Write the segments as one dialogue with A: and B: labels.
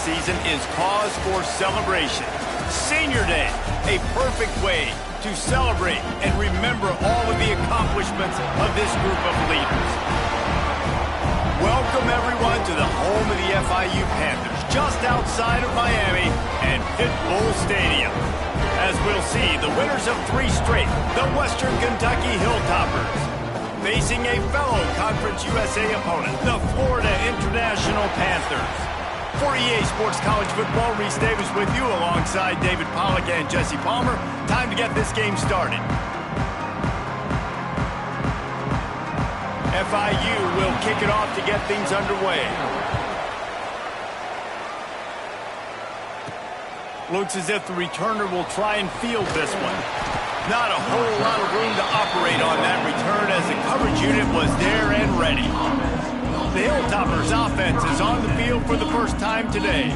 A: season is cause for celebration. Senior Day, a perfect way to celebrate and remember all of the accomplishments of this group of leaders. Welcome, everyone, to the home of the FIU Panthers, just outside of Miami and Pit Bull Stadium. As we'll see, the winners of 3 straight, the Western Kentucky Hilltoppers, facing a fellow Conference USA opponent, the Florida International Panthers. For EA Sports College Football, Reese Davis with you alongside David Pollack and Jesse Palmer. Time to get this game started. FIU will kick it off to get things underway. Looks as if the returner will try and field this one. Not a whole lot of room to operate on that return as the coverage unit was there and ready. The Hilltoppers offense is on the field for the first time today.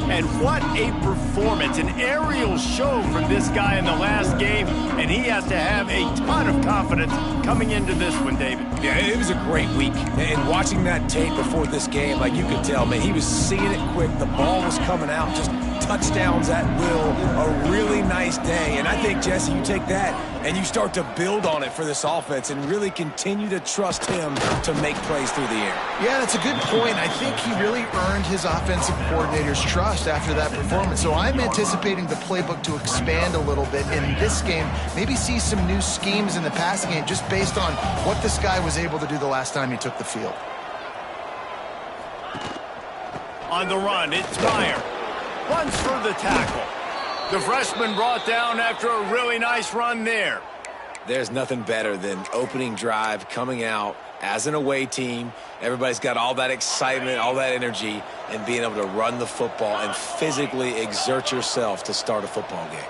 A: And what a performance, an aerial show from this guy in the last game, and he has to have a ton of confidence coming into this one, David.
B: Yeah, it was a great week. And watching that tape before this game, like you could tell, man, he was seeing it quick. The ball was coming out, just touchdowns at will. A really nice day. And I think, Jesse, you take that and you start to build on it for this offense and really continue to trust him to make plays through the air.
C: Yeah, that's a good point. I think he really earned his offensive coordinator's trust after that performance. So I'm anticipating the playbook to expand a little bit in this game. Maybe see some new schemes in the passing game just based on what this guy was able to do the last time he took the field.
A: On the run, it's Meyer. Runs for the tackle. The freshman brought down after a really nice run there.
B: There's nothing better than opening drive, coming out as an away team. Everybody's got all that excitement, all that energy, and being able to run the football and physically exert yourself to start a football game.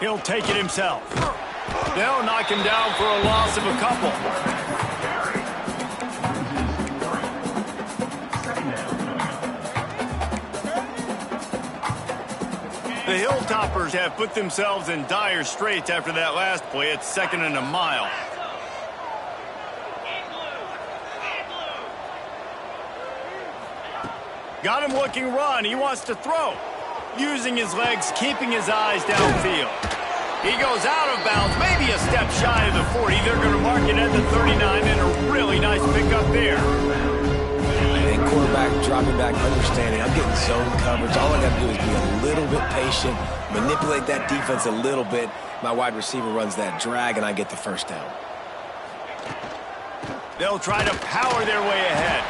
A: He'll take it himself. They'll knock him down for a loss of a couple. The Hilltoppers have put themselves in dire straits after that last play. It's 2nd and a mile. Got him looking run. He wants to throw. Using his legs, keeping his eyes downfield. He goes out of bounds, maybe a step shy of the 40. They're going to mark it at the 39, and a really nice pickup there.
B: And quarterback dropping back, understanding I'm getting zone coverage. All I got to do is be a little bit patient, manipulate that defense a little bit. My wide receiver runs that drag, and I get the first down.
A: They'll try to power their way ahead.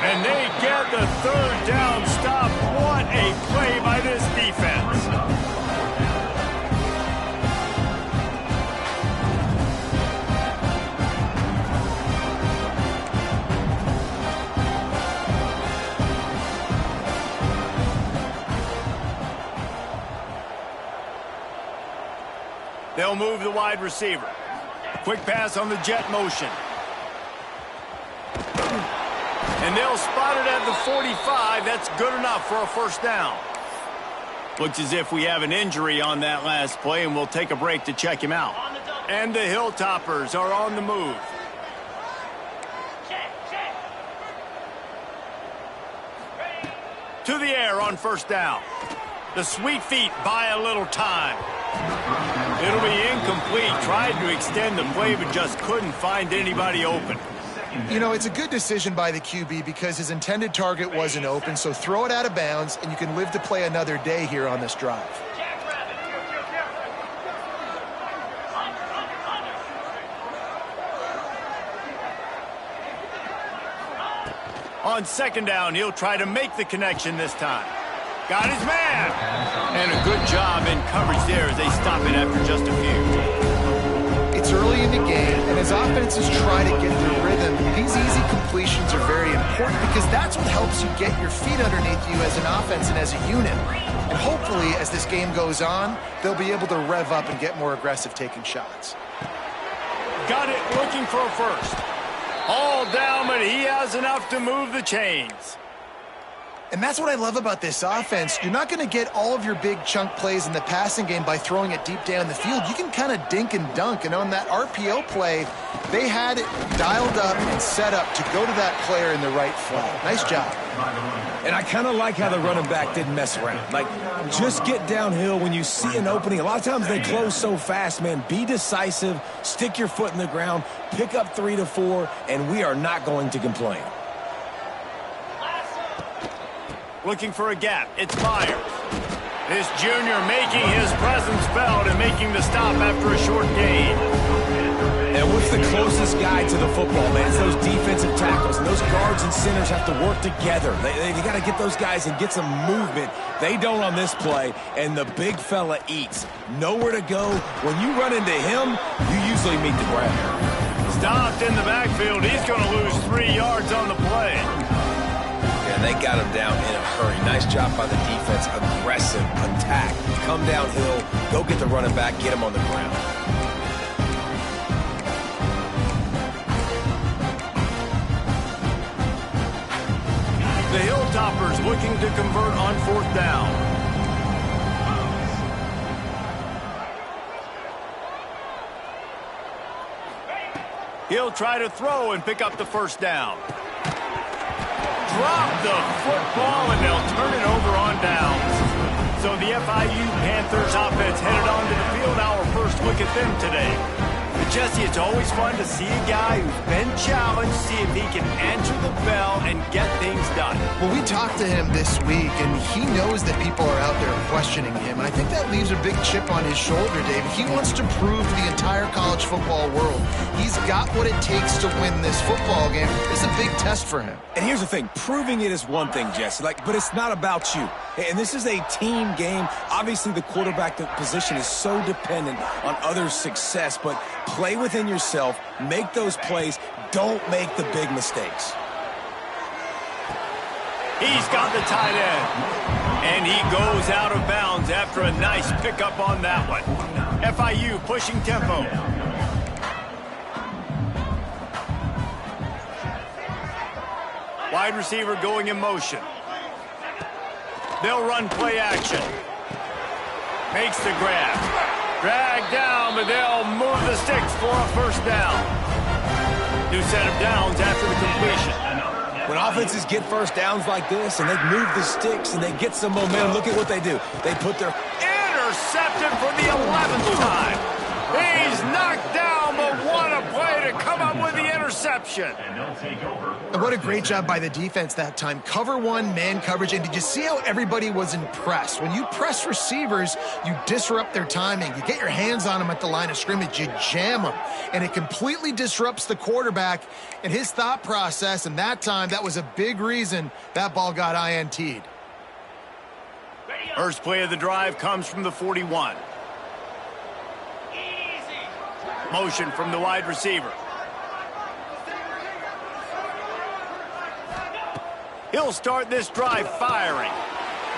A: And they get the 3rd down stop. What a play by this defense. They'll move the wide receiver. Quick pass on the jet motion. And they'll spot it at the 45. That's good enough for a first down. Looks as if we have an injury on that last play, and we'll take a break to check him out. And the Hilltoppers are on the move. To the air on first down. The sweet feet buy a little time. It'll be incomplete. Tried to extend the play, but just couldn't find anybody open.
C: You know, it's a good decision by the QB because his intended target wasn't open, so throw it out of bounds, and you can live to play another day here on this drive.
A: On 2nd down, he'll try to make the connection this time. Got his man! And a good job in coverage there as they stop it after just a few.
C: It's early in the game, and as offenses try to get their rhythm, these easy completions are very important because that's what helps you get your feet underneath you as an offense and as a unit. And hopefully, as this game goes on, they'll be able to rev up and get more aggressive taking shots.
A: Got it, looking for a first. All down, but he has enough to move the chains.
C: And that's what I love about this offense. You're not going to get all of your big chunk plays in the passing game by throwing it deep down the field. You can kind of dink and dunk. And on that RPO play, they had it dialed up and set up to go to that player in the right flat. Nice job.
B: And I kind of like how the running back didn't mess around. Like, just get downhill when you see an opening. A lot of times they close so fast, man. Be decisive, stick your foot in the ground, pick up 3 to 4, and we are not going to complain.
A: Looking for a gap. It's Myers. This junior making his presence felt and making the stop after a short gain.
B: And what's the closest guy to the football, man? It's those defensive tackles. And those guards and centers have to work together. They got to get those guys and get some movement. They don't on this play, and the big fella eats. Nowhere to go. When you run into him, you usually meet the ground.
A: Stopped in the backfield. He's going to lose 3 yards on the play.
B: And they got him down in a hurry. Nice job by the defense. Aggressive attack. Come downhill. Go get the running back. Get him on the ground.
A: The Hilltoppers looking to convert on 4th down. He'll try to throw and pick up the 1st down. Drop the football, and they'll turn it over on downs. So the FIU Panthers offense headed onto the field. Our first look at them today. But Jesse, it's always fun to see a guy who's been challenged, see if he can answer the bell and get things done.
C: Well, we talked to him this week, and he knows that people are out there questioning him. And I think that leaves a big chip on his shoulder, David. He wants to prove to the entire college football world he's got what it takes to win this football game. It's a big test for him.
B: And here's the thing. Proving it is one thing, Jesse, but it's not about you. And this is a team game. Obviously, the quarterback position is so dependent on others' success, but play within yourself, make those plays, don't make the big mistakes.
A: He's got the tight end, and he goes out of bounds after a nice pickup on that one. FIU pushing tempo. Wide receiver going in motion. They'll run play action. Makes the grab. Dragged down, but they'll move the sticks for a 1st down. New set of downs after the completion.
B: When offenses get 1st downs like this and they move the sticks and they get some momentum, look at what they do. They put their...
A: Intercepted for the 11th time. He's knocked down, but what a play to come up with the interception.
C: And what a great job by the defense that time. Cover 1, man coverage. And did you see how everybody was impressed? When you press receivers, you disrupt their timing. You get your hands on them at the line of scrimmage. You jam them. And it completely disrupts the quarterback and his thought process. And that time, that was a big reason that ball got INT'd.
A: First play of the drive comes from the 41. Motion from the wide receiver. He'll start this drive firing.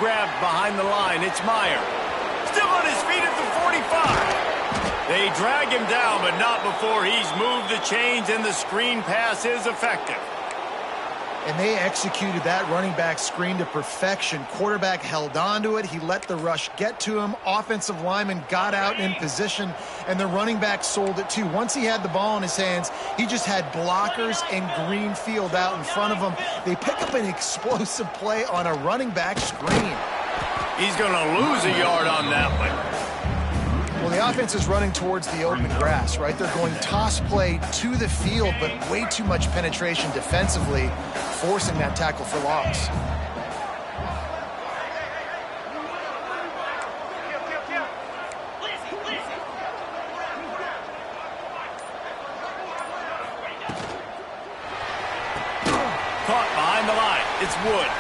A: Grabbed behind the line. It's Meyer. Still on his feet at the 45. They drag him down, but not before he's moved the chains, and the screen pass is effective.
C: And they executed that running back screen to perfection. Quarterback held on to it. He let the rush get to him. Offensive lineman got out in position, and the running back sold it too. Once he had the ball in his hands, he just had blockers and green field out in front of him. They pick up an explosive play on a running back screen.
A: He's going to lose a yard on that one.
C: Well, the offense is running towards the open grass, right? They're going toss play to the field, but way too much penetration defensively, forcing that tackle for loss.
A: Caught behind the line. It's Wood.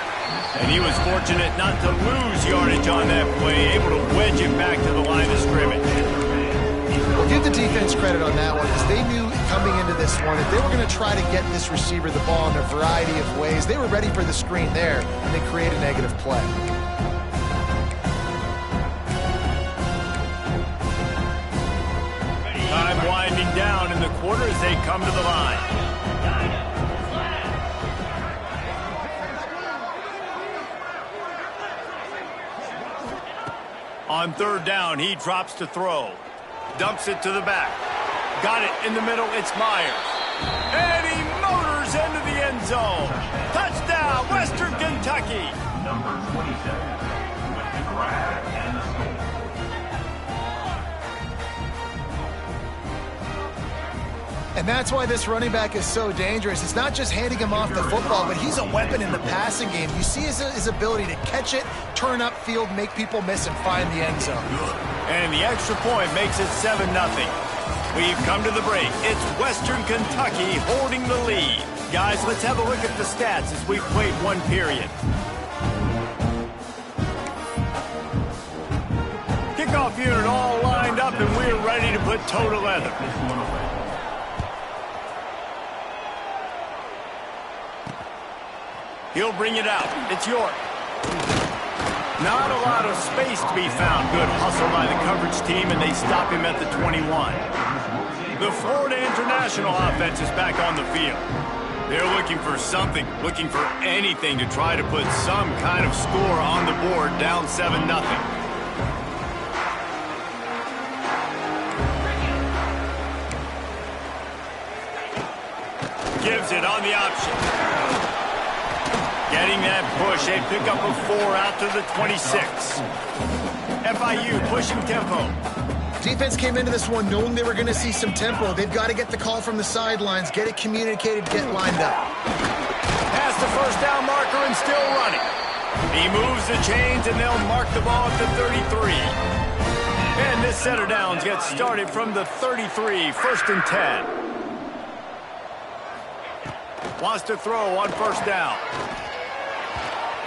A: And he was fortunate not to lose yardage on that play, able to wedge it back to the line of scrimmage.
C: Well, give the defense credit on that one, because they knew coming into this one that they were going to try to get this receiver the ball in a variety of ways. They were ready for the screen there, and they create a negative play.
A: Time winding down in the quarter as they come to the line. On third down, he drops to throw. Dumps it to the back. Got it in the middle. It's Myers. And he motors into the end zone. Touchdown, Western Kentucky.
D: Number 27 with the grab and the score.
C: And that's why this running back is so dangerous. It's not just handing him off the football, but he's a weapon in the passing game. You see his ability to catch it, turn upfield, make people miss, and find the end zone.
A: And the extra point makes it 7-0. We've come to the break. It's Western Kentucky holding the lead. Guys, let's have a look at the stats as we've played one period. Kickoff unit all lined up, and we're ready to put toe to leather. He'll bring it out. It's York. Not a lot of space to be found. Good hustle by the coverage team, and they stop him at the 21. The Florida International offense is back on the field. They're looking for something, looking for anything to try to put some kind of score on the board, down 7-0. Gives it on the option. Getting that push, a pickup of 4 out to the 26. FIU pushing tempo.
C: Defense came into this one knowing they were going to see some tempo. They've got to get the call from the sidelines, get it communicated, get lined up.
A: Past the first down marker and still running. He moves the chains and they'll mark the ball at the 33. And this set of downs gets started from the 33, 1st and 10. Wants to throw on first down.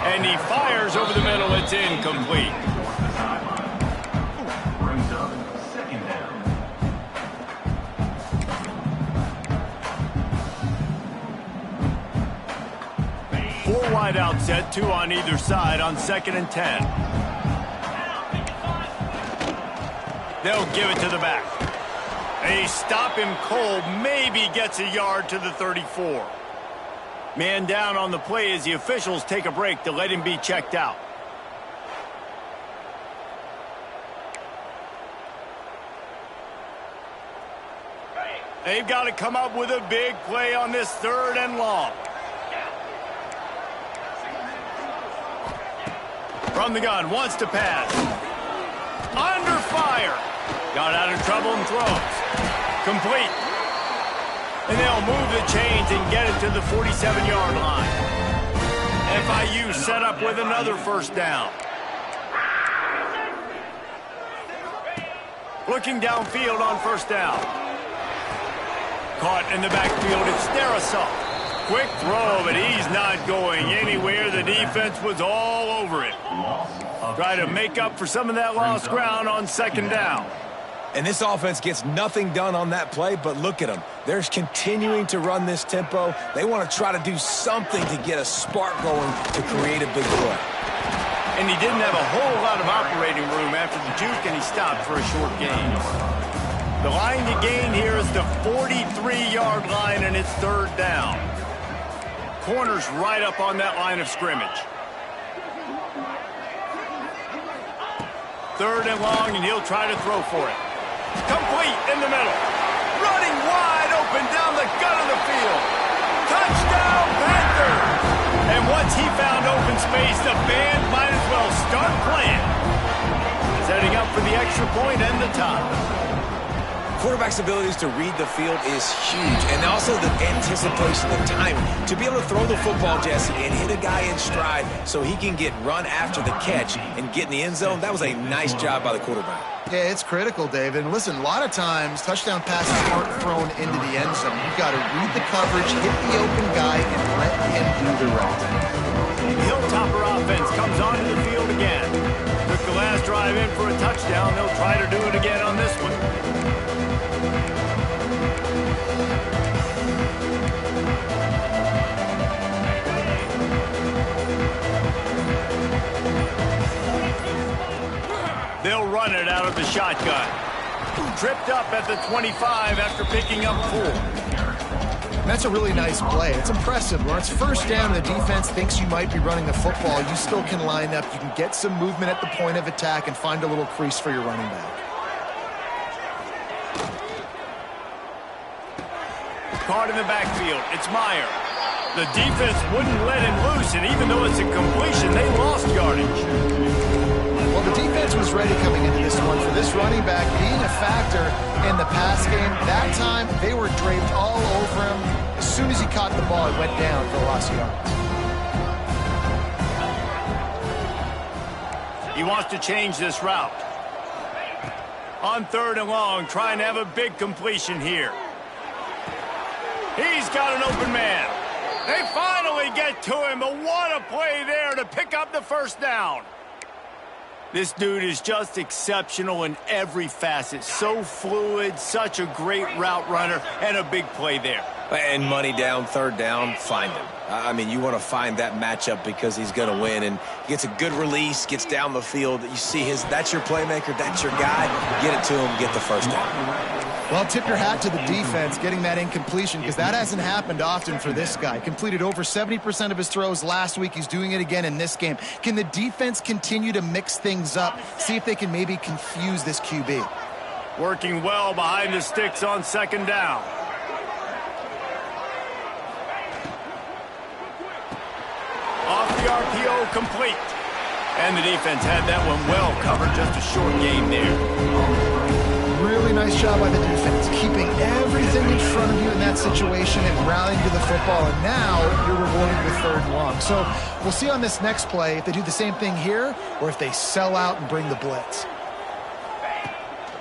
A: And he fires over the middle. It's incomplete.
D: Brings up second down.
A: 4 wide out set, 2 on either side on 2nd and 10. They'll give it to the back. They stop him cold. Maybe gets a yard to the 34. Man down on the play as the officials take a break to let him be checked out. They've got to come up with a big play on this 3rd and long. From the gun, wants to pass. Under fire. Got out of trouble and throws. Complete. And they'll move the chains and get it to the 47-yard line. FIU set up with another first down. Looking downfield on first down. Caught in the backfield, it's Darasol. Quick throw, but he's not going anywhere. The defense was all over it. Try to make up for some of that lost ground on 2nd down.
B: And this offense gets nothing done on that play, but look at them. They're continuing to run this tempo. They want to try to do something to get a spark going to create a big play.
A: And he didn't have a whole lot of operating room after the juke, and he stopped for a short gain. The line to gain here is the 43-yard line, and it's 3rd down. Corner's right up on that line of scrimmage. 3rd and long, and he'll try to throw for it. Complete in the middle. Running wide open down the gut of the field. Touchdown, Panthers! And once he found open space, the band might as well start playing. Setting up for the extra point and the top.
B: Quarterback's abilities to read the field is huge, and also the anticipation of timing. To be able to throw the football, Jesse, and hit a guy in stride so he can get run after the catch and get in the end zone, that was a nice job by the quarterback.
C: Yeah, it's critical, David. And listen, a lot of times, touchdown passes aren't thrown into the end zone. You've got to read the coverage, hit the open guy, and let him do the rest.
A: Hilltopper offense comes onto the field again. Took the last drive in for a touchdown. They'll try to do it again on this one. They'll run it out of the shotgun. Tripped up at the 25 after picking up 4.
C: That's a really nice play. It's impressive. When it's first down and the defense thinks you might be running the football, you still can line up. You can get some movement at the point of attack and find a little crease for your running back.
A: Caught in the backfield. It's Meyer. The defense wouldn't let him loose, and even though it's a completion, they lost yardage.
C: Well, the defense was ready coming into this one. For this running back being a factor in the pass game, that time they were draped all over him. As soon as he caught the ball, it went down for lost yards.
A: He wants to change this route. On 3rd and long, trying to have a big completion here. He's got an open man. They finally get to him, but what a play there to pick up the first down. This dude is just exceptional in every facet. So fluid, such a great route runner, and a big play there.
B: And money down, 3rd down, find him. I mean, you want to find that matchup because he's going to win. And he gets a good release, gets down the field. You see that's your playmaker, that's your guy. Get it to him, get the first down.
C: Well, tip your hat to the defense getting that incompletion because that hasn't happened often for this guy. Completed over 70% of his throws last week. He's doing it again in this game. Can the defense continue to mix things up? See if they can maybe confuse this QB.
A: Working well behind the sticks on 2nd down. Off the RPO, complete. And the defense had that one well covered, just a short game there.
C: Really nice job by the defense, keeping everything in front of you in that situation and rallying to the football. And now you're rewarded with 3rd and long. So we'll see on this next play if they do the same thing here or if they sell out and bring the blitz.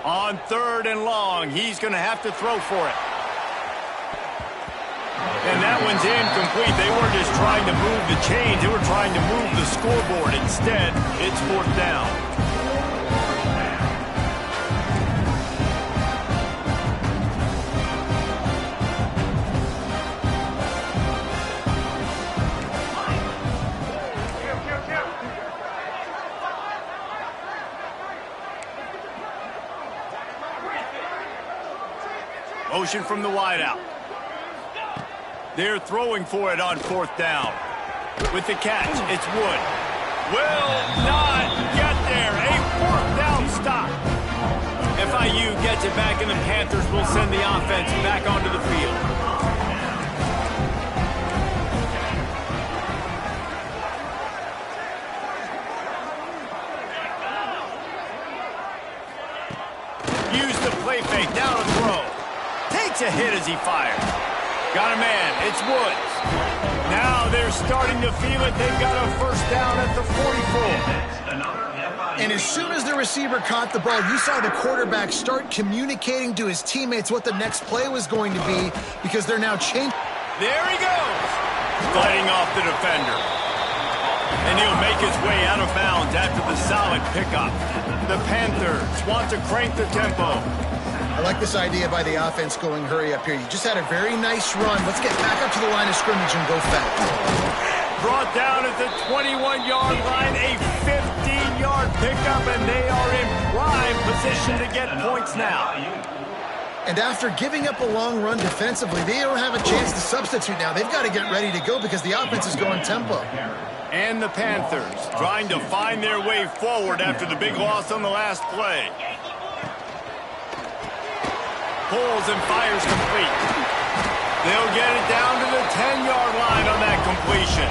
A: On 3rd and long, he's going to have to throw for it. And that one's incomplete. They weren't just trying to move the chains. They were trying to move the scoreboard. Instead, it's 4th down. Motion from the wideout. They're throwing for it on 4th down. With the catch, it's Wood. Will not get there. A 4th down stop. FIU gets it back, and the Panthers will send the offense back onto the field. Use the play fake. Now to throw. Takes a hit as he fires. Got a man. It's Woods. Now they're starting to feel it. They've got a 1st down at the 44.
C: And as soon as the receiver caught the ball, you saw the quarterback start communicating to his teammates what the next play was going to be because they're now changing.
A: There he goes. Fighting off the defender. And he'll make his way out of bounds after the solid pickup. The Panthers want to crank the tempo.
C: I like this idea by the offense going hurry up here. You just had a very nice run. Let's get back up to the line of scrimmage and go fast.
A: Brought down at the 21-yard line, a 15-yard pickup, and they are in prime position to get points now.
C: And after giving up a long run defensively, they don't have a chance to substitute now. They've got to get ready to go because the offense is going tempo.
A: And the Panthers trying to find their way forward after the big loss on the last play. Pulls and fires complete. They'll get it down to the 10-yard line on that completion.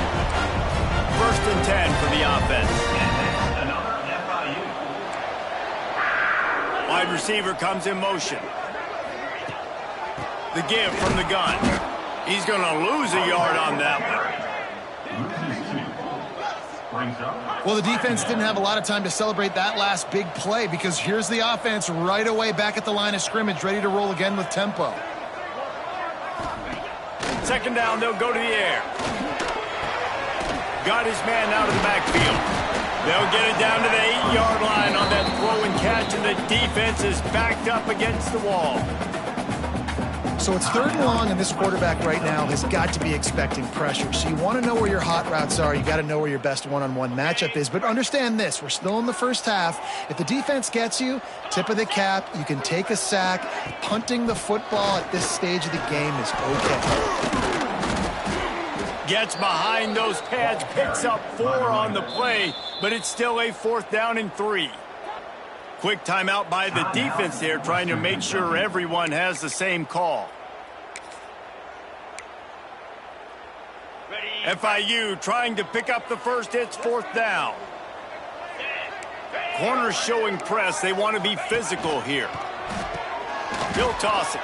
A: 1st and 10 for the offense. Wide receiver comes in motion. The give from the gun. He's going to lose a yard on that one.
C: Well, the defense didn't have a lot of time to celebrate that last big play because here's the offense right away back at the line of scrimmage, ready to roll again with tempo.
A: 2nd down, they'll go to the air. Got his man out of the backfield. They'll get it down to the 8-yard line on that throw and catch, and the defense is backed up against the wall.
C: So it's 3rd and long, and this quarterback right now has got to be expecting pressure. So you want to know where your hot routes are. You got to know where your best one-on-one matchup is. But understand this, we're still in the first half. If the defense gets you, tip of the cap, you can take a sack. Punting the football at this stage of the game is okay.
A: Gets behind those pads, picks up 4 on the play, but it's still a 4th down and 3. Quick timeout by the defense there, trying to make sure everyone has the same call. FIU trying to pick up the first. It's 4th down. Corners showing press. They want to be physical here. He'll toss it.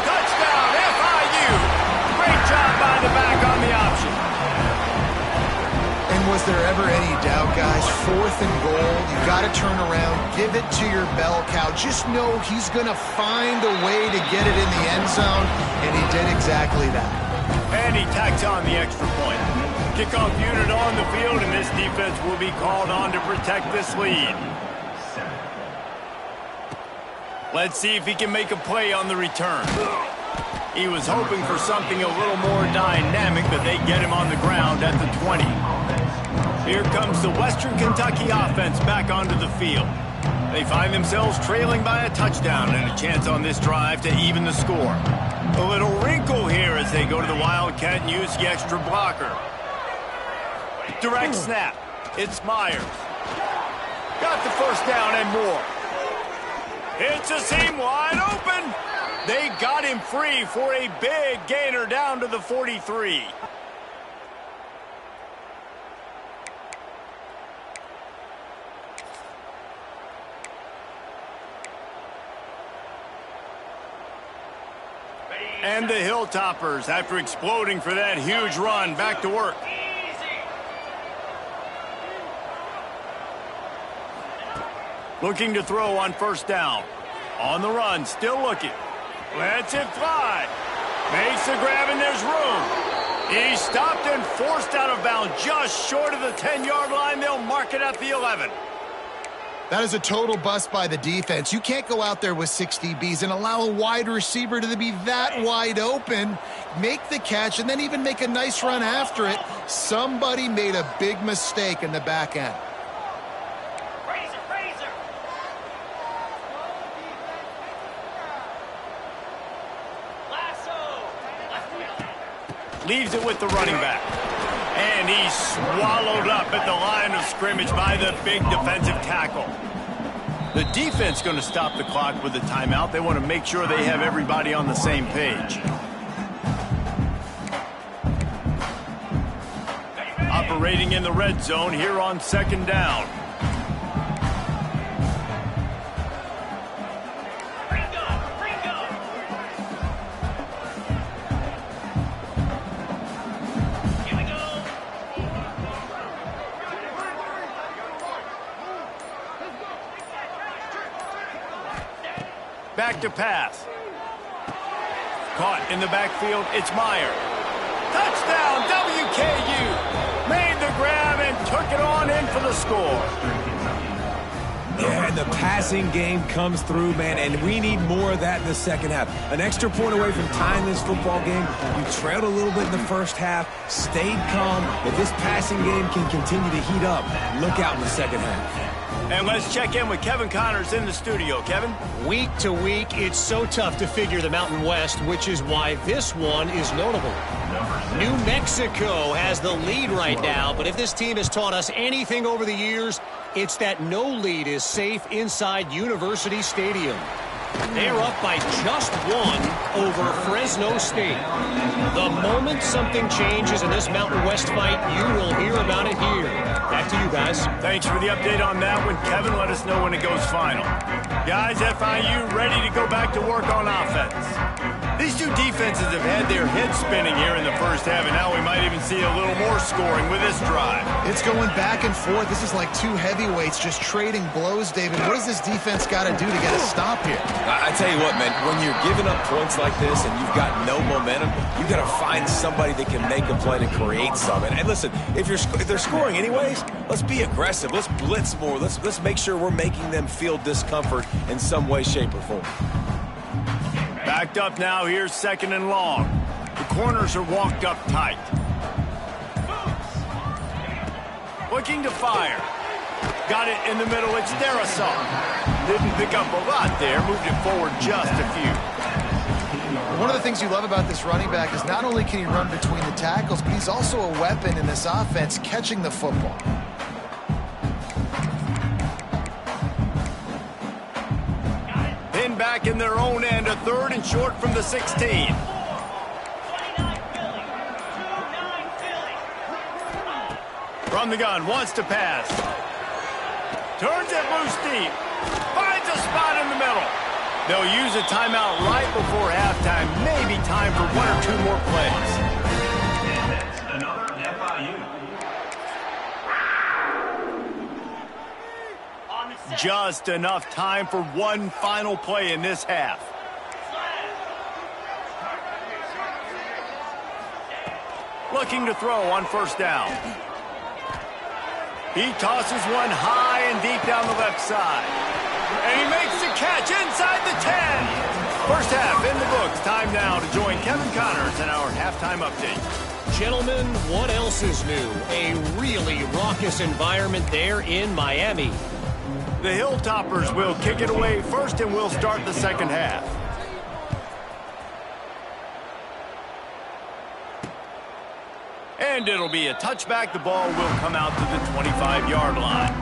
A: Touchdown, FIU! Great job by the back on the option.
C: And was there ever any doubt, guys? 4th and goal. You got to turn around, give it to your bell cow. Just know he's going to find a way to get it in the end zone, and he did exactly that.
A: And he tacks on the extra point. Kickoff unit on the field, and this defense will be called on to protect this lead. Let's see if he can make a play on the return. He was hoping for something a little more dynamic, but they get him on the ground at the 20. Here comes the Western Kentucky offense back onto the field. They find themselves trailing by a touchdown and a chance on this drive to even the score. A little wrinkle here as they go to the Wildcat and use the extra blocker. Direct snap. It's Myers. Got the first down and more. It's a seam wide open. They got him free for a big gainer down to the 43. And the Hilltoppers, after exploding for that huge run, back to work. Looking to throw on 1st down. On the run, still looking. Lets it fly. Makes the grab and there's room. He's stopped and forced out of bounds just short of the 10-yard line. They'll mark it at the 11.
C: That is a total bust by the defense. You can't go out there with 6 DBs and allow a wide receiver to be that wide open, make the catch, and then even make a nice run after it. Somebody made a big mistake in the back end.
A: Leaves it with the running back. And he's swallowed up at the line of scrimmage by the big defensive tackle. The defense going to stop the clock with the timeout. They want to make sure they have everybody on the same page. Operating in the red zone here on 2nd down. Back to pass. Caught in the backfield. It's Meyer. Touchdown, WKU. Made the grab and took it on in for the score.
B: Yeah, and the passing game comes through, man, and we need more of that in the 2nd half. An extra point away from tying this football game. You trailed a little bit in the 1st half, stayed calm. If this passing game can continue to heat up, look out in the 2nd half.
A: And let's check in with Kevin Connors in the studio. Kevin?
E: Week to week, it's so tough to figure the Mountain West, which is why this one is notable. New Mexico has the lead right now, but if this team has taught us anything over the years, it's that no lead is safe inside University Stadium. They're up by just 1 over Fresno State. The moment something changes in this Mountain West fight, you will hear about it here. Back to you guys.
A: Thanks for the update on that one, Kevin. Let us know when it goes final. Guys, FIU ready to go back to work on offense. These two defenses have had their heads spinning here in the 1st half, and now we might even see a little more scoring with this drive.
C: It's going back and forth. This is like 2 heavyweights just trading blows, David. What does this defense got to do to get a stop here?
B: I tell you what, man, when you're giving up points like this and you've got no momentum, you've got to find somebody that can make a play to create something. And listen, if they're scoring anyways, let's be aggressive. Let's blitz more. Let's make sure we're making them feel discomfort in some way, shape, or form.
A: Backed up now, here's 2nd and long. The corners are walked up tight. Looking to fire. Got it in the middle, it's Darisaw. Didn't pick up a lot there, moved it forward just a few.
C: One of the things you love about this running back is not only can he run between the tackles, but he's also a weapon in this offense catching the football.
A: Pinned back in their own end, a 3rd and short from the 16. From the gun, wants to pass. Turns it loose deep. Finds a spot in the middle. They'll use a timeout right before halftime. Maybe time for 1 or 2 more plays.
D: And that's another FIU.
A: Just enough time for 1 final play in this half. Looking to throw on 1st down. He tosses one high and deep down the left side. And he makes the catch inside the 10. First half in the books. Time now to join Kevin Connors in our halftime update.
E: Gentlemen, what else is new? A really raucous environment there in Miami.
A: The Hilltoppers will kick it away first, and we'll start the 2nd half. And it'll be a touchback. The ball will come out to the 25-yard line.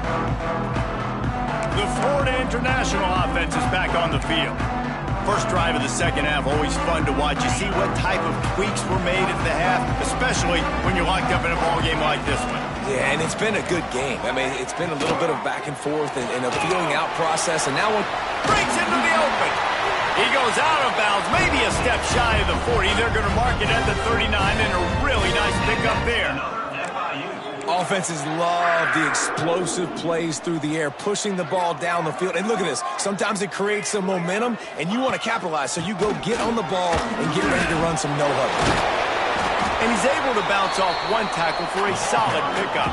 A: The Florida International offense is back on the field. First drive of the 2nd half, always fun to watch. You see what type of tweaks were made at the half, especially when you're locked up in a ball game like this one.
B: Yeah, and it's been a good game. I mean, it's been a little bit of back and forth and a feeling out process, and now one
A: breaks into the open. He goes out of bounds, maybe a step shy of the 40. They're going to mark it at the 39, and a really nice pickup there.
B: Offenses love the explosive plays through the air, pushing the ball down the field. And look at this. Sometimes it creates some momentum, and you want to capitalize. So you go get on the ball and get ready to run some no-huddle.
A: And he's able to bounce off 1 tackle for a solid pickup.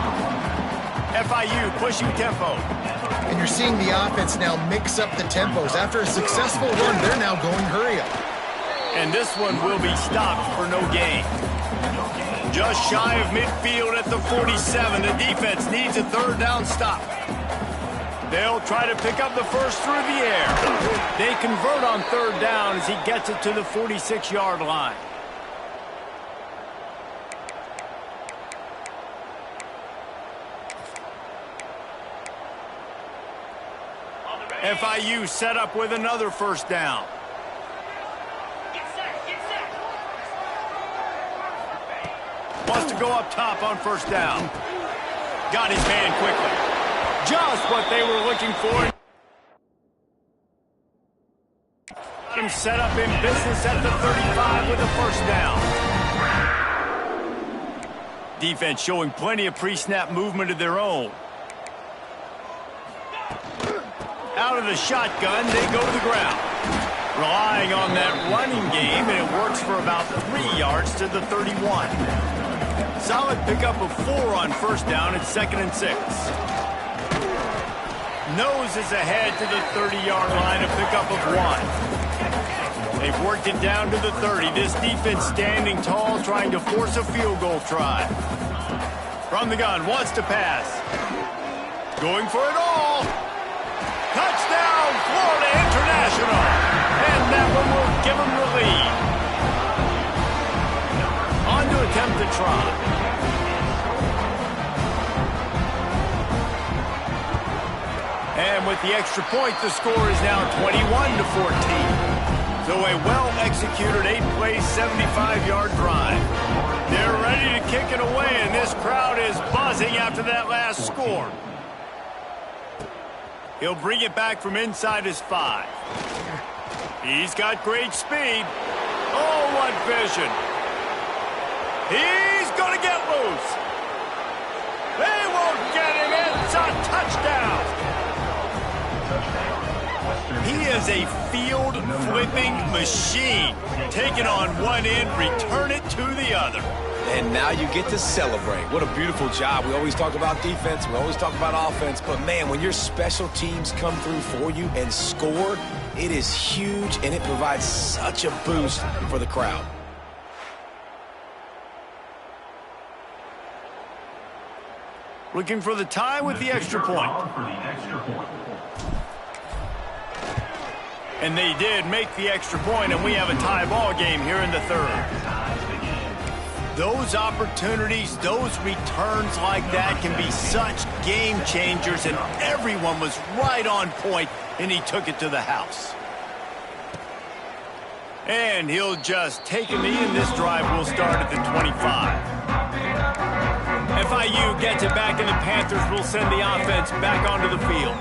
A: FIU pushing tempo.
C: And you're seeing the offense now mix up the tempos. After a successful run, they're now going hurry up.
A: And this one will be stopped for no gain. Just shy of midfield at the 47. The defense needs a 3rd down stop. They'll try to pick up the first through the air. They convert on 3rd down as he gets it to the 46-yard line. FIU set up with another 1st down. Wants to go up top on 1st down. Got his man quickly. Just what they were looking for. Got him set up in business at the 35 with a 1st down. Defense showing plenty of pre-snap movement of their own. Out of the shotgun, they go to the ground. Relying on that running game, and it works for about 3 yards to the 31. Solid pickup of 4 on 1st down at 2nd and 6. Noses ahead to the 30-yard line, a pickup of 1. They've worked it down to the 30. This defense standing tall, trying to force a field goal try. From the gun, wants to pass. Going for it all. Touchdown, Florida International. And that one will give them the lead. On to attempt the try. And with the extra point, the score is now 21-14. So a well-executed 8-play, 75-yard drive. They're ready to kick it away, and this crowd is buzzing after that last score. He'll bring it back from inside his 5. He's got great speed. Oh, what vision. He's going to get loose. They won't get him. It's a touchdown. He is a field-flipping machine. Take it on one end, return it to the other.
B: And now you get to celebrate. What a beautiful job. We always talk about defense. We always talk about offense. But, man, when your special teams come through for you and score, It is huge, and it provides such a boost for the crowd.
A: Looking for the tie with the extra point. And they did make the extra point, and we have a tie ball game here in the third. Those opportunities, those returns like that can be such game changers, and everyone was right on point, and he took it to the house. And he'll just take a knee, and this drive will start at the 25. FIU gets it back, and the Panthers will send the offense back onto the field.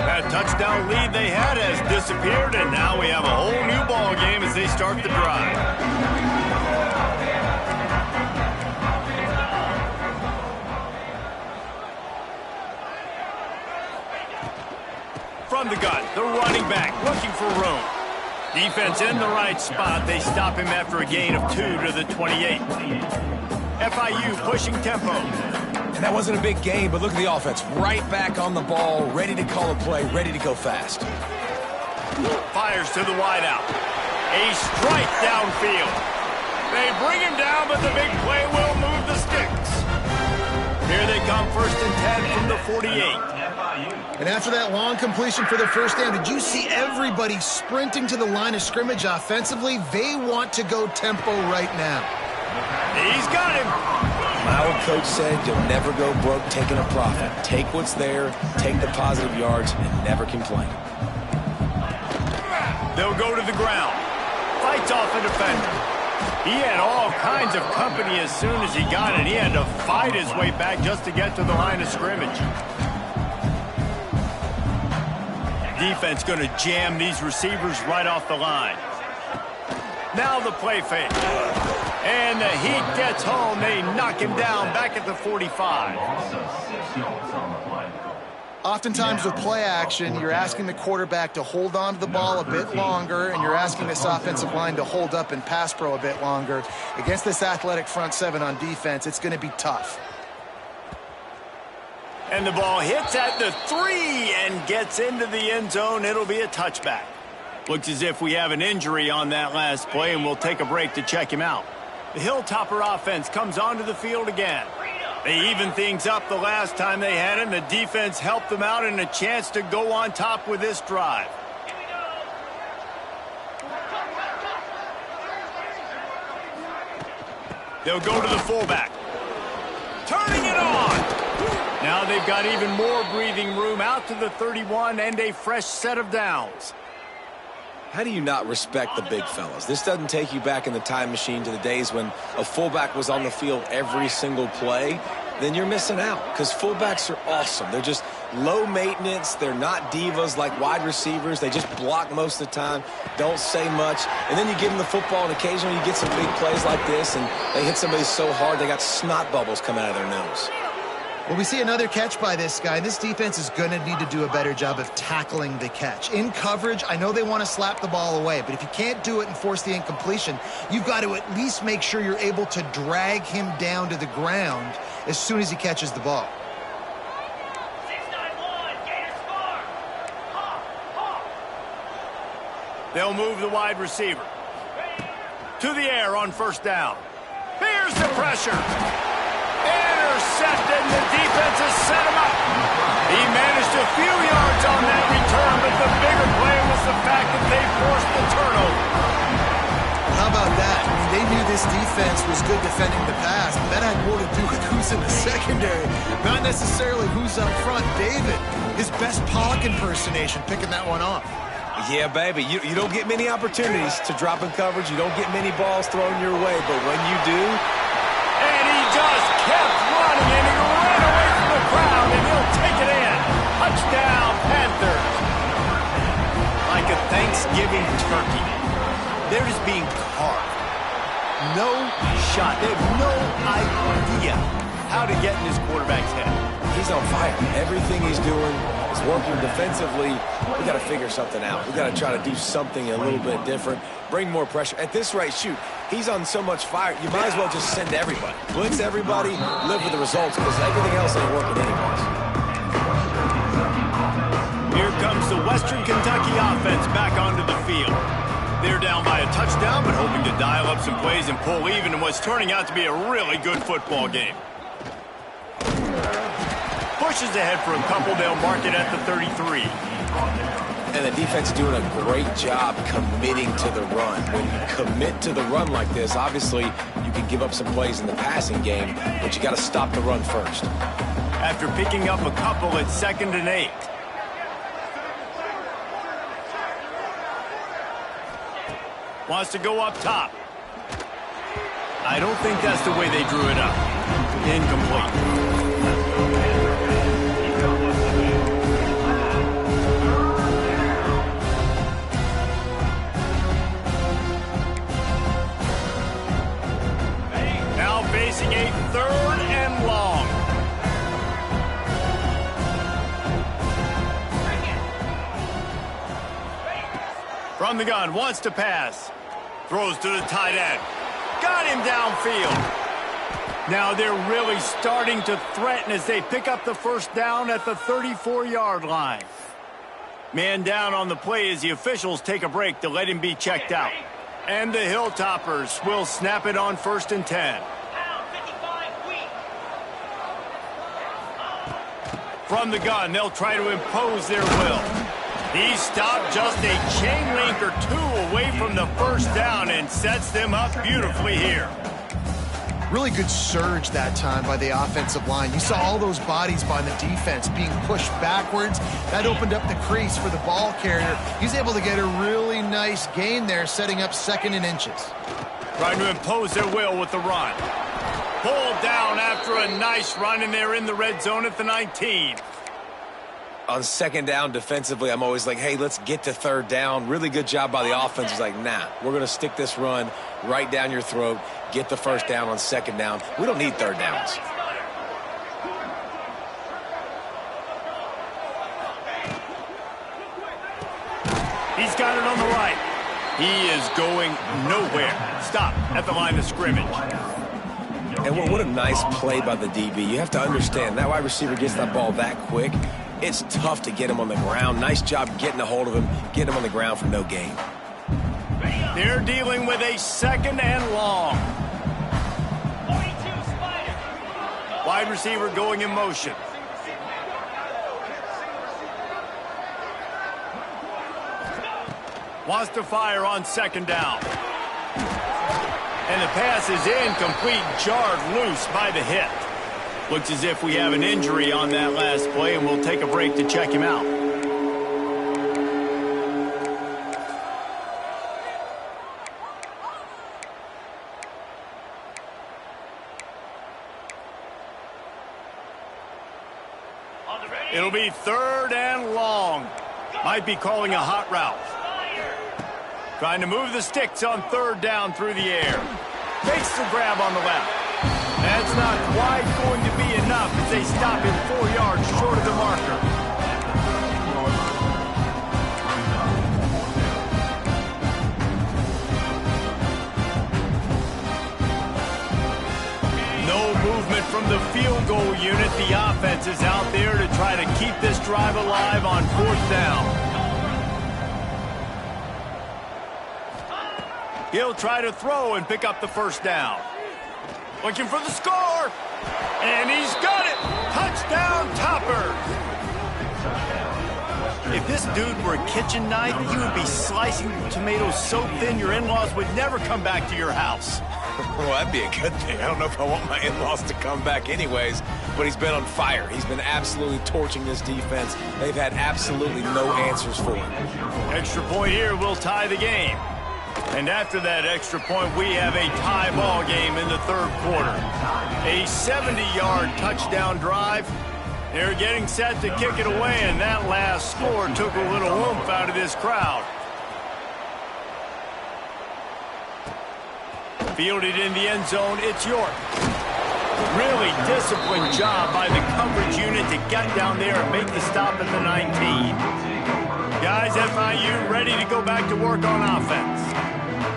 A: That touchdown lead they had has disappeared, and now we have a whole new ball game as they start the drive. From the gun, the running back looking for room. Defense in the right spot. They stop him after a gain of 2 to the 28. FIU pushing tempo.
B: And that wasn't a big game, but look at the offense. Right back on the ball, ready to call a play, ready to go fast.
A: Fires to the wideout. A strike downfield. They bring him down, but the big play will move the sticks. Here they come, 1st and 10 from the 48.
C: And after that long completion for the first down, did you see everybody sprinting to the line of scrimmage offensively? They want to go tempo right now.
A: He's got him.
B: My old coach said you'll never go broke taking a profit. Take what's there, take the positive yards, and never complain.
A: They'll go to the ground. Fights off a defender. He had all kinds of company as soon as he got it. He had to fight his way back just to get to the line of scrimmage. Defense going to jam these receivers right off the line. Now the play fake. And the Heat gets home. They knock him down back at the 45.
C: Oftentimes with play action, you're asking the quarterback to hold on to the ball a bit longer, and you're asking this offensive line to hold up in pass pro a bit longer. Against this athletic front seven on defense, it's going to be tough.
A: And the ball hits at the 3 and gets into the end zone. It'll be a touchback. Looks as if we have an injury on that last play, and we'll take a break to check him out. The Hilltopper offense comes onto the field again. They evened things up the last time they had it, and the defense helped them out and a chance to go on top with this drive. They'll go to the fullback. Turning it on. Now they've got even more breathing room out to the 31 and a fresh set of downs.
B: How do you not respect the big fellas? This doesn't take you back in the time machine to the days when a fullback was on the field every single play. Then you're missing out because fullbacks are awesome. They're just low maintenance. They're not divas like wide receivers. They just block most of the time, don't say much. And then you give them the football, and occasionally you get some big plays like this, and they hit somebody so hard they got snot bubbles coming out of their nose.
C: Well, we see another catch by this guy. This defense is going to need to do a better job of tackling the catch. In coverage, I know they want to slap the ball away, but if you can't do it and force the incompletion, you've got to at least make sure you're able to drag him down to the ground as soon as he catches the ball.
A: They'll move the wide receiver. To the air on 1st down. Here's the pressure. Intercepted, and the defense has set him up. He managed a few yards on that return, but the bigger play was the fact that they forced the turnover.
C: How about that? I mean, they knew this defense was good defending the pass, but that had more to do with who's in the secondary, not necessarily who's up front. David, his best Pollock impersonation, picking that one off.
B: Yeah, baby, you don't get many opportunities to drop in coverage. You don't get many balls thrown your way, but when you do...
A: And he just kept running, and he ran away from the crowd, and he'll take it in. Touchdown, Panthers. Like a Thanksgiving turkey, they're just being carved. No shot. They have no idea how to get in his quarterback's head.
B: He's on fire. Everything he's doing is working defensively. We got to figure something out. We got to try to do something a little bit different. Bring more pressure. At this rate, shoot, he's on so much fire, you might as well just send everybody. Blitz everybody, live with the results, because everything else ain't working anyways.
A: Here comes the Western Kentucky offense back onto the field. They're down by a touchdown, but hoping to dial up some plays and pull even in what's turning out to be a really good football game. Pushes ahead for a couple. They'll mark it at the 33.
B: And the defense is doing a great job committing to the run. When you commit to the run like this, obviously you can give up some plays in the passing game, but you got to stop the run first.
A: After picking up a couple, it's 2nd and 8. Wants to go up top. I don't think that's the way they drew it up. Incomplete. Now facing a 3rd and long. From the gun, wants to pass. Throws to the tight end. Got him downfield. Now they're really starting to threaten as they pick up the first down at the 34-yard line. Man down on the play as the officials take a break to let him be checked out. And the Hilltoppers will snap it on 1st and 10. From the gun, they'll try to impose their will. He stopped just a chain link or 2 away from the first down and sets them up beautifully here.
C: Really good surge that time by the offensive line. You saw all those bodies by the defense being pushed backwards. That opened up the crease for the ball carrier. He's able to get a really nice gain there, setting up 2nd and inches.
A: Trying to impose their will with the run. Pulled down after a nice run, and they're in the red zone at the 19.
B: On 2nd down defensively, I'm always like, hey, let's get to 3rd down. Really good job by the offense. It's like, nah, we're going to stick this run right down your throat, get the 1st down on 2nd down. We don't need 3rd downs.
A: He's got it on the right. He is going nowhere. Stop at the line of scrimmage.
B: And what a nice play by the DB. You have to understand, that wide receiver gets that ball that quick. It's tough to get him on the ground. Nice job getting a hold of him, getting him on the ground for no gain.
A: They're dealing with a 2nd and long. Wide receiver going in motion. Wants to fire on 2nd down. And the pass is incomplete, jarred loose by the hit. Looks as if we have an injury on that last play, and we'll take a break to check him out. It'll be 3rd and long. Might be calling a hot route. Trying to move the sticks on 3rd down through the air. Makes the grab on the left. That's not quite going to be enough as they stop him 4 yards short of the marker. No movement from the field goal unit. The offense is out there to try to keep this drive alive on 4th down. He'll try to throw and pick up the first down. Looking for the score. And he's got it. Touchdown, Toppers. If this dude were a kitchen knife, he would be slicing tomatoes so thin your in-laws would never come back to your house.
B: Well, that'd be a good thing. I don't know if I want my in-laws to come back anyways, but he's been on fire. He's been absolutely torching this defense. They've had absolutely no answers for him.
A: Extra point here will tie the game. And after that extra point, we have a tie ball game in the 3rd quarter. A 70-yard touchdown drive. They're getting set to kick it away, and that last score took a little oomph out of this crowd. Fielded in the end zone, it's York. Really disciplined job by the coverage unit to get down there and make the stop at the 19. Guys, FIU ready to go back to work on offense.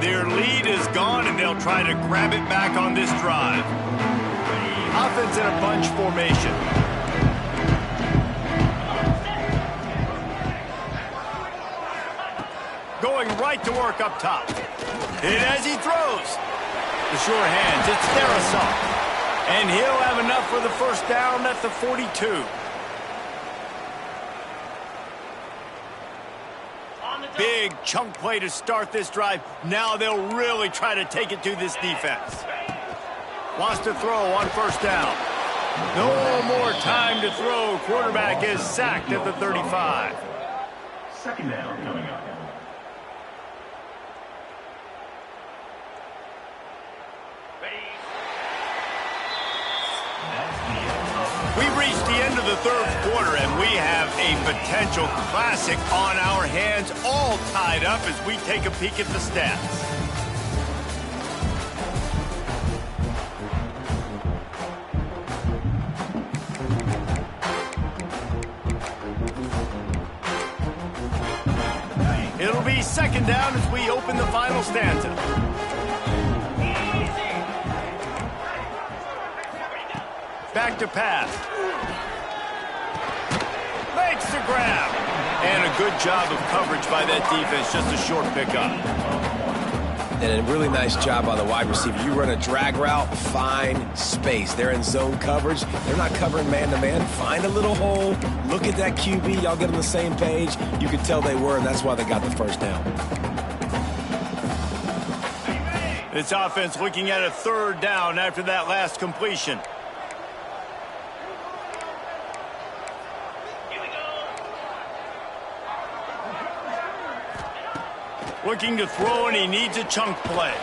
A: Their lead is gone, and they'll try to grab it back on this drive. Offense in a bunch formation. right to work up top. Hit as he throws. The sure hands, it's their assault. And he'll have enough for the first down at the 42. Big chunk play to start this drive. Now they'll really try to take it to this defense. Wants to throw on first down. No more time to throw. Quarterback is sacked at the 35.
D: Second down coming up.
A: We've reached the end of the third quarter, and we have a potential classic on our hands, all tied up as we take a peek at the stats. It'll be second down as we open the final stanza. Back to pass. Makes the grab. And a good job of coverage by that defense. Just a short pickup.
B: And a really nice job by the wide receiver. You run a drag route, find space. They're in zone coverage. They're not covering man-to-man. Find a little hole. Look at that QB. Y'all get on the same page. You can tell they were, and that's why they got the first down.
A: This offense looking at a third down after that last completion. Looking to throw, and he needs a chunk play.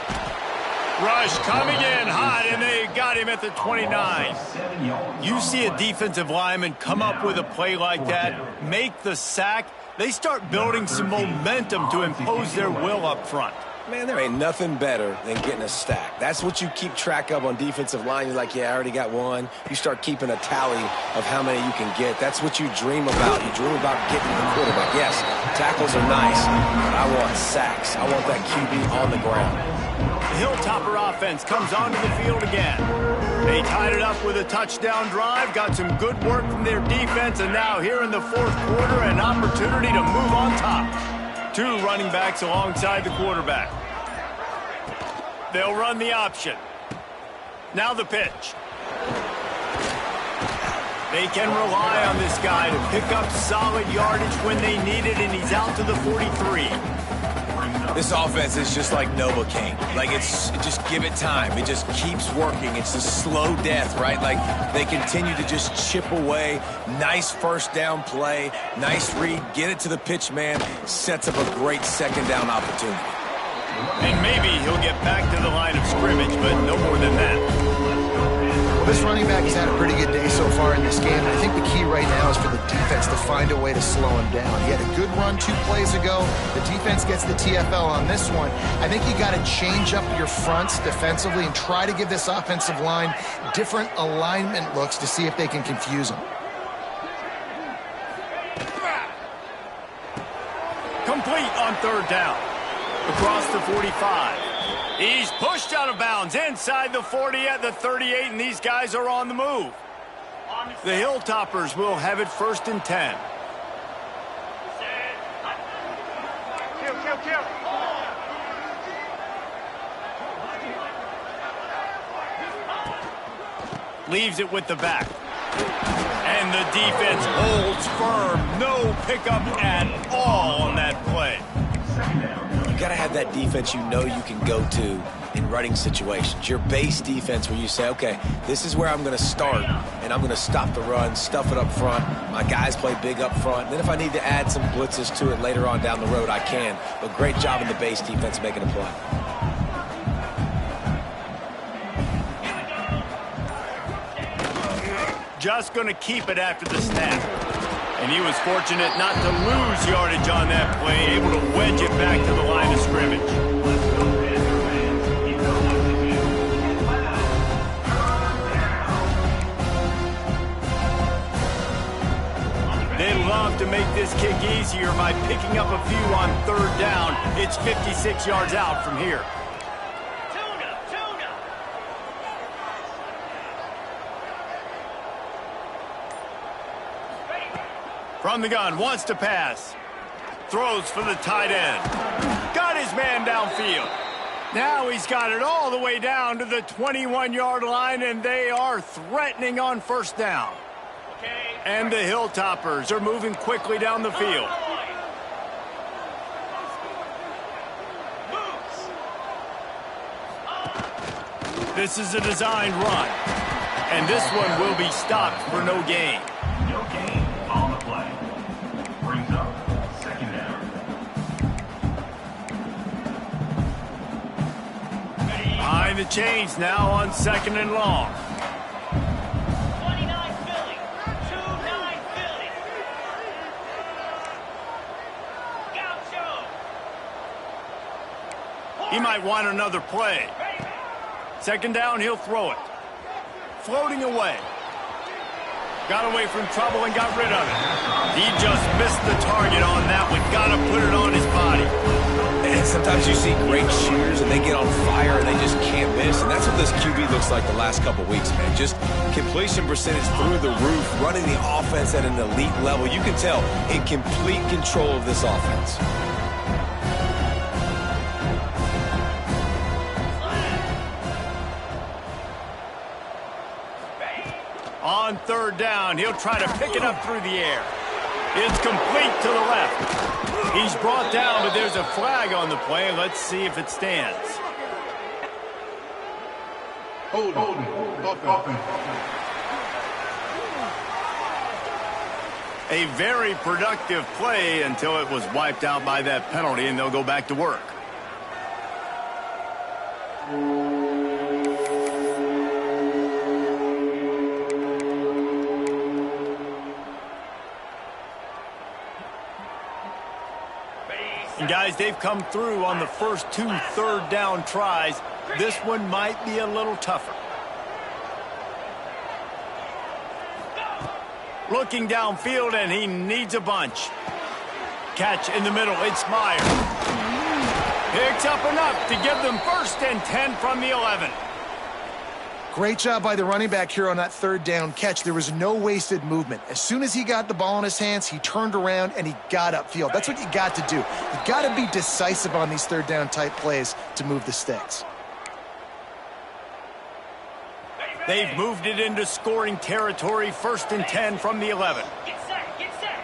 A: Rush coming in hot, and they got him at the 29. You see a defensive lineman come up with a play like that, make the sack, they start building some momentum to impose their will up front.
B: Man, there ain't nothing better than getting a stack. That's what you keep track of on defensive line. You're like, yeah, I already got one. You start keeping a tally of how many you can get. That's what you dream about. You dream about getting the quarterback. Yes, tackles are nice, but I want sacks. I want that QB on the ground.
A: The Hilltopper offense comes onto the field again. They tied it up with a touchdown drive, got some good work from their defense, and now here in the fourth quarter, an opportunity to move on top. Two running backs alongside the quarterback. They'll run the option. Now the pitch. They can rely on this guy to pick up solid yardage when they need it, and he's out to the 43.
B: This offense is just like Novocaine. Like, just give it time. It just keeps working. It's a slow death, right? Like, they continue to just chip away. Nice first down play. Nice read. Get it to the pitch man. Sets up a great second down opportunity.
A: And maybe he'll get back to the line of scrimmage, but no more than that.
C: Well, this running back has had a pretty good day so far in this game, and I think the key right now is for the defense to find a way to slow him down. He had a good run 2 plays ago. The defense gets the TFL on this one. I think you got to change up your fronts defensively and try to give this offensive line different alignment looks to see if they can confuse him.
A: Complete on third down. Across the 45. He's pushed out of bounds inside the 40 at the 38, and these guys are on the move. The Hilltoppers will have it first and 10. Leaves it with the back. And the defense holds firm. No pickup at all on that play.
B: You got to have that defense you know you can go to in running situations. Your base defense where you say, okay, this is where I'm going to start, and I'm going to stop the run, stuff it up front. My guys play big up front. Then if I need to add some blitzes to it later on down the road, I can. But great job in the base defense making a play.
A: Just going to keep it after the snap. And he was fortunate not to lose yardage on that play, able to wedge it back to the line of scrimmage. They love to make this kick easier by picking up a few on third down. It's 56 yards out from here. From the gun, wants to pass. Throws for the tight end. Got his man downfield. Now he's got it all the way down to the 21-yard line, and they are threatening on first down. And the Hilltoppers are moving quickly down the field. This is a designed run, and this one will be stopped for no gain.
D: No gain on the play. Brings up second down.
A: Behind the chains now on second and long.
F: 29 Philly. 2-9 Philly. Gaucho.
A: He might want another play. Second down, he'll throw it. Floating away. Got away from trouble and got rid of it. He just missed the target on that one. Got to put it on his body.
B: And sometimes you see great shooters and they get on fire and they just can't miss. And that's what this QB looks like the last couple weeks, man. Just completion percentage through the roof, running the offense at an elite level. You can tell in complete control of this offense.
A: On third down, he'll try to pick it up through the air. It's complete to the left. He's brought down, but there's a flag on the play. Let's see if it stands.
D: Hold on.
A: A very productive play until it was wiped out by that penalty, and they'll go back to work. And guys, they've come through on the first 2 third-down tries. This one might be a little tougher. Looking downfield, and he needs a bunch. Catch in the middle. It's Meyer. Picks up enough to give them 1st and 10 from the 11.
C: Great job by the running back here on that third down catch. There was no wasted movement. As soon as he got the ball in his hands, he turned around and he got upfield. That's what you got to do. You got to be decisive on these third down type plays to move the sticks.
A: They've moved it into scoring territory. 1st and 10 from the 11.
F: Get set. Get set.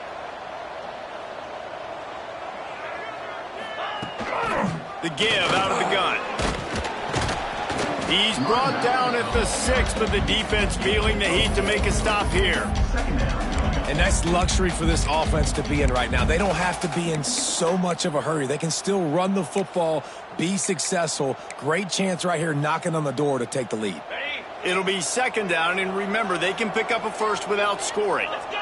A: The give out of the gun. He's brought down at the 6, but the defense feeling the heat to make a stop here.
B: And that's luxury for this offense to be in right now. They don't have to be in so much of a hurry. They can still run the football, be successful. Great chance right here knocking on the door to take the lead.
A: It'll be 2nd down, and remember, they can pick up a first without scoring.
F: Let's go.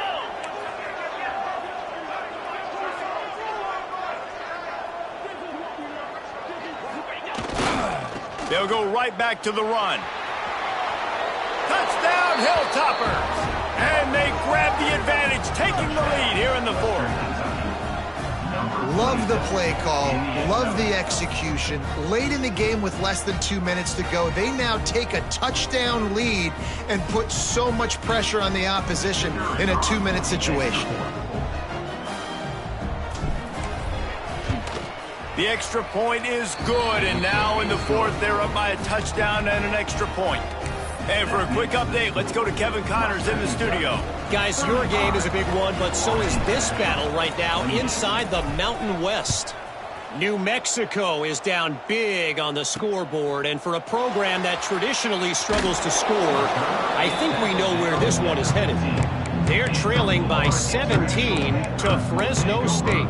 A: They'll go right back to the run. Touchdown, Hilltoppers! And they grab the advantage, taking the lead here in the 4th.
C: Love the play call. Love the execution. Late in the game with less than 2 minutes to go, they now take a touchdown lead and put so much pressure on the opposition in a 2-minute situation.
A: The extra point is good, and now in the 4th, they're up by a touchdown and an extra point. And for a quick update, let's go to Kevin Connors in the studio.
E: Guys, your game is a big one, but so is this battle right now inside the Mountain West. New Mexico is down big on the scoreboard, and for a program that traditionally struggles to score, I think we know where this one is headed. They're trailing by 17 to Fresno State.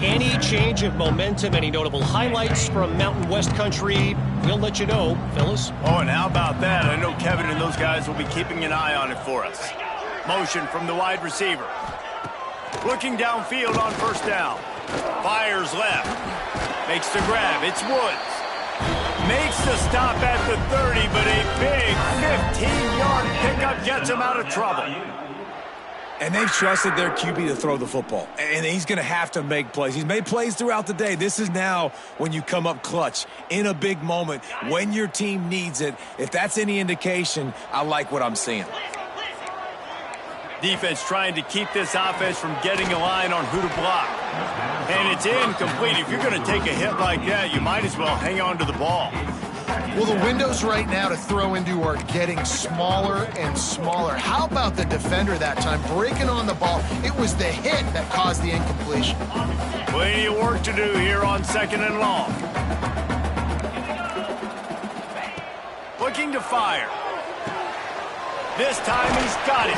E: Any change of momentum, any notable highlights from Mountain West country, we'll let you know, fellas.
A: Oh, and how about that? I know Kevin and those guys will be keeping an eye on it for us. Motion from the wide receiver. Looking downfield on 1st down. Fires left. Makes the grab. It's Woods. Makes the stop at the 30, but a big 15-yard pickup gets him out of trouble.
B: And they've trusted their QB to throw the football. And he's going to have to make plays. He's made plays throughout the day. This is now when you come up clutch in a big moment when your team needs it. If that's any indication, I like what I'm seeing.
A: Defense trying to keep this offense from getting a line on who to block. And it's incomplete. If you're going to take a hit like that, you might as well hang on to the ball.
C: Well, the windows right now to throw into are getting smaller and smaller. How about the defender that time breaking on the ball? It was the hit that caused the incompletion.
A: Plenty of work to do here on 2nd and long. Looking to fire. This time he's got it.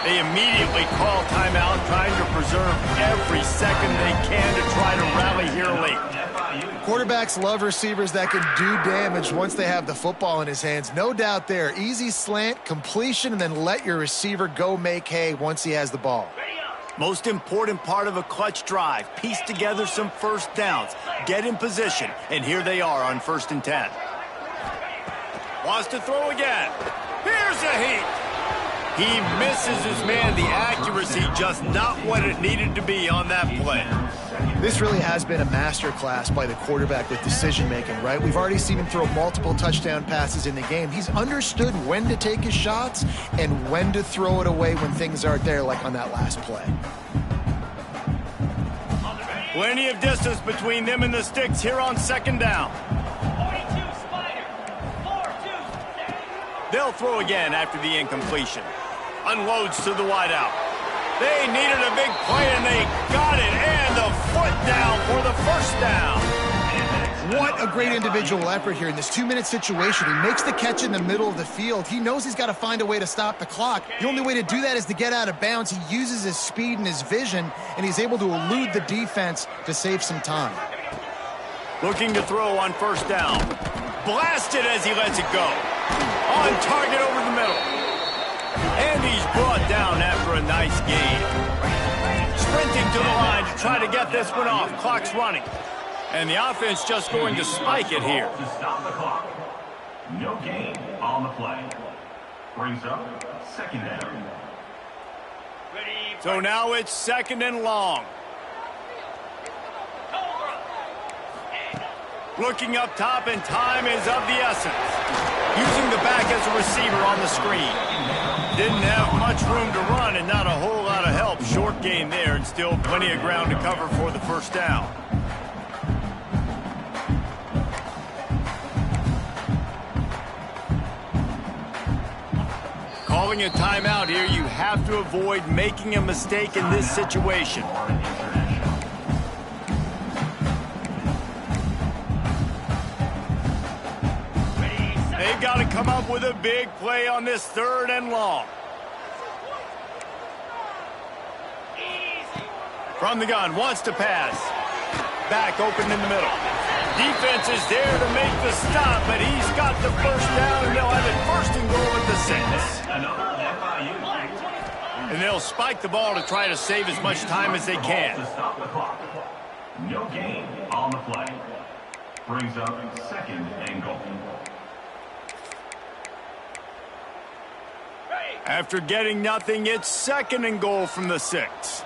A: They immediately call timeout, trying to preserve every second they can to try to rally here late.
C: Quarterbacks love receivers that can do damage once they have the football in his hands. No doubt there. Easy slant, completion, and then let your receiver go make hay once he has the ball.
A: Most important part of a clutch drive. Piece together some first downs. Get in position. And here they are on 1st and 10. Wants to throw again. Here's a heat. He misses his man. The accuracy just not what it needed to be on that play.
C: This really has been a masterclass by the quarterback with decision-making, right? We've already seen him throw multiple touchdown passes in the game. He's understood when to take his shots and when to throw it away when things aren't there, like on that last play.
A: Plenty of distance between them and the sticks here on 2nd down.
F: 42 Spider. 4-2.
A: They'll throw again after the incompletion. Unloads to the wideout. They needed a big play, and they got it. And the foot down for the 1st down.
C: What a great individual effort here in this 2-minute situation. He makes the catch in the middle of the field. He knows he's got to find a way to stop the clock. The only way to do that is to get out of bounds. He uses his speed and his vision, and he's able to elude the defense to save some time.
A: Looking to throw on 1st down. Blasted as he lets it go. On target over the middle. And he's brought down after a nice gain. Sprinting to the line to try to get this one off. Clock's running. And the offense just going to spike it here.
D: To stop the clock. No gain on the play. Brings up 2nd down.
F: Ready.
A: So now it's 2nd and long. Looking up top, and time is of the essence. Using the back as a receiver on the screen. Didn't have much room to run and not a whole lot of help. Short gain there and still plenty of ground to cover for the 1st down. Calling a timeout here, you have to avoid making a mistake in this situation. They've got to come up with a big play on this 3rd and long. From the gun, wants to pass. Back open in the middle. Defense is there to make the stop, but he's got the 1st down, and they'll have it 1st and goal at the 6. And they'll spike the ball to try to save as much time as they can.
D: To stop the clock. No gain on the play. Brings up 2nd and goal.
A: After getting nothing, it's 2nd and goal from the 6.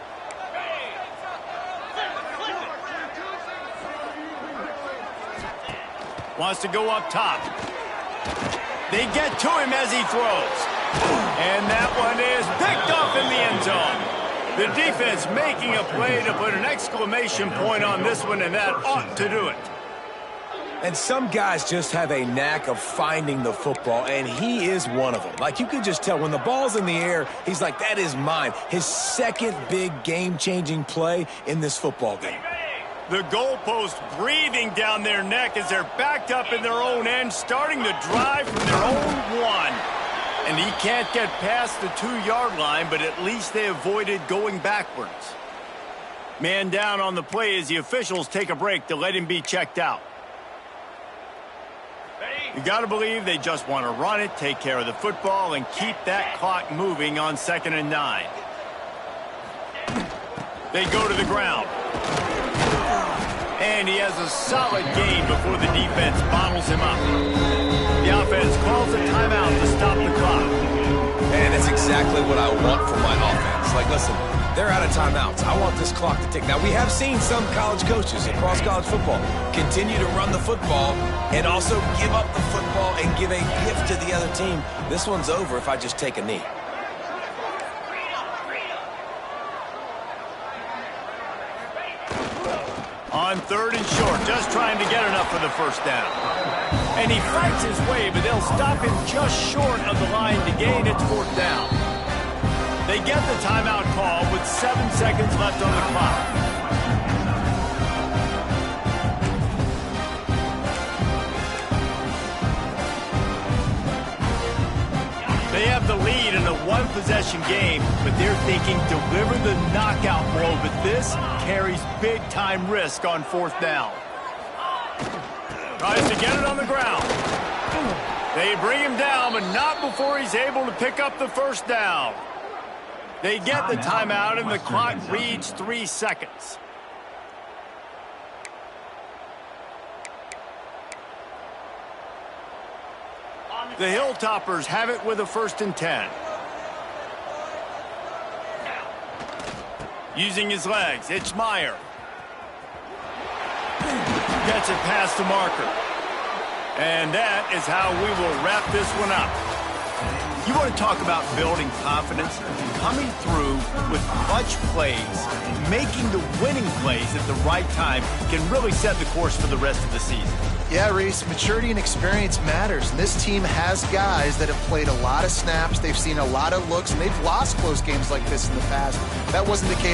A: Wants to go up top. They get to him as he throws. And that one is picked up in the end zone. The defense making a play to put an exclamation point on this one, and that ought to do it.
B: And some guys just have a knack of finding the football, and he is one of them. Like, you could just tell when the ball's in the air, he's like, that is mine. His 2nd big game-changing play in this football game.
A: The goalpost breathing down their neck as they're backed up in their own end, starting to drive from their own 1. And he can't get past the 2-yard line, but at least they avoided going backwards. Man down on the play as the officials take a break to let him be checked out. You got to believe they just want to run it, take care of the football, and keep that clock moving on 2nd and 9. They go to the ground. And he has a solid gain before the defense bottles him up. The offense calls a timeout to stop the clock.
B: And it's exactly what I want from my offense. Like, listen, they're out of timeouts. I want this clock to tick. Now, we have seen some college coaches across college football continue to run the football and also give up the football and give a gift to the other team. This one's over if I just take a knee.
A: On 3rd and short, just trying to get enough for the first down. And he fights his way, but they'll stop him just short of the line to gain its 4th down. They get the timeout call with 7 seconds left on the clock. They have the lead in a one-possession game, but they're thinking deliver the knockout blow, but this carries big-time risk on 4th down. Tries to get it on the ground. They bring him down, but not before he's able to pick up the 1st down. They get the timeout, and the clock reads 3 seconds. The Hilltoppers have it with a 1st and 10. Using his legs, it's Meyer. Gets it past the marker. And that is how we will wrap this one up. You want to talk about building confidence? Coming through with clutch plays, making the winning plays at the right time can really set the course for the rest of the season.
C: Yeah, Reese, maturity and experience matters. And this team has guys that have played a lot of snaps. They've seen a lot of looks, and they've lost close games like this in the past. That wasn't the case